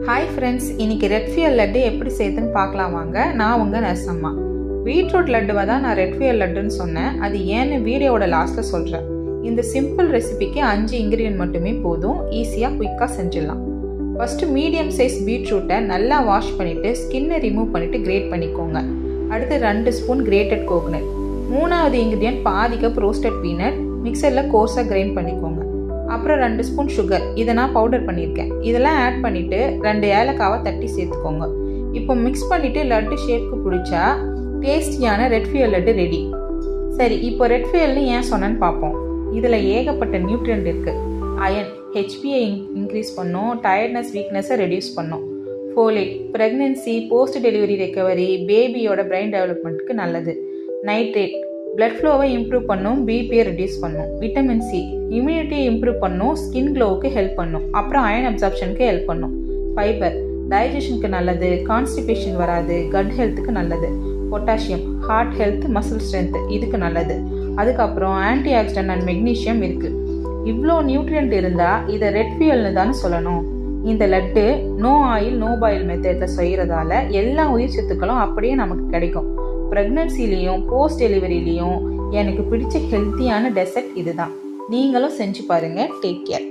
Hi friends, இன்னைக்கு red ஃபியல் laddu எப்படி செய்யுதுன்னு பார்க்கலாம் வாங்க. நான் உங்கள் நர்சம்மா. பீட்ரூட் லட்டுவை தான் நான் ரெட் ஃபியல் லட்டுன்னு சொன்னேன். அது ஏன்னு வீடியோவோட லாஸ்ட்டில் சொல்கிறேன். இந்த சிம்பிள் ரெசிபிக்கு 5 இன்க்ரீடியன்ட் மட்டுமே போதும். ஈஸியாக குயிக்காக செஞ்சிடலாம். ஃபஸ்ட்டு மீடியம் சைஸ் பீட்ரூட்டை நல்லா வாஷ் பண்ணிவிட்டு ஸ்கின்னை ரிமூவ் பண்ணிவிட்டு கிரேட் பண்ணிக்கோங்க. அடுத்து 2 ஸ்பூன் கிரேட்டட் கோகனட். 3வது இன்க்ரீடியன்ட் பாதி கப் ரோஸ்டட் பீனட். மிக்சரில் கோர்ஸாக கிரைண்ட் பண்ணிக்கோங்க. அப்புறம் 2 ஸ்பூன் சுகர், இதை நான் பவுடர் பண்ணியிருக்கேன். இதெல்லாம் ஆட் பண்ணிவிட்டு 2 ஏலக்காவை தட்டி சேர்த்துக்கோங்க. இப்போ மிக்ஸ் பண்ணிவிட்டு லட்டு ஷேப்க்கு பிடிச்சா டேஸ்டியான ரெட் ஃபியல் லட்டு ரெடி. சரி, இப்போ ரெட் ஃபியல்னு ஏன் சொன்னேன்னு பார்ப்போம். இதில் ஏகப்பட்ட நியூட்ரியன்ட் இருக்குது. அயன் ஹெச்பியை இன்க்ரீஸ் பண்ணும், டயர்ட்னஸ் வீக்னஸை ரெடியூஸ் பண்ணும். Folate pregnancy, post delivery recovery, பேபியோட பிரெயின் டெவலப்மெண்ட்டுக்கு நல்லது. நைட்ரேட் பிளட் ஃப்ளோவை இம்ப்ரூவ் பண்ணும், பிபியை ரெடியூஸ் பண்ணும். விட்டமின் சி இம்யூனிட்டியை இம்ப்ரூவ் பண்ணும், ஸ்கின் க்ளோவுக்கு ஹெல்ப் பண்ணும். அப்புறம் அயன் அப்சார்ப்ஷனுக்கு ஹெல்ப் பண்ணும். ஃபைபர் டைஜஷனுக்கு நல்லது, கான்ஸ்டிபேஷன் வராது, கட் ஹெல்த்துக்கு நல்லது. Potassium heart health, muscle strength, இதுக்கு நல்லது. அதுக்கப்புறம் ஆன்டி ஆக்சிடென்ட் அண்ட் மெக்னீஷியம் இருக்குது. இவ்வளோ நியூட்ரியன்ட் இருந்தால் இதை ரெட் ஃபியல்னு தானே சொல்லணும். இந்த laddu no oil no boil மெத்தடில் செய்கிறதால எல்லா உயிர் சத்துக்களும் அப்படியே நமக்கு கிடைக்கும். ப்ரெக்னன்சிலையும் போஸ்ட் டெலிவரிலையும் எனக்கு பிடிச்ச ஹெல்த்தியான டெசர்ட் இதுதான். நீங்களும் செஞ்சு பாருங்கள். Take care.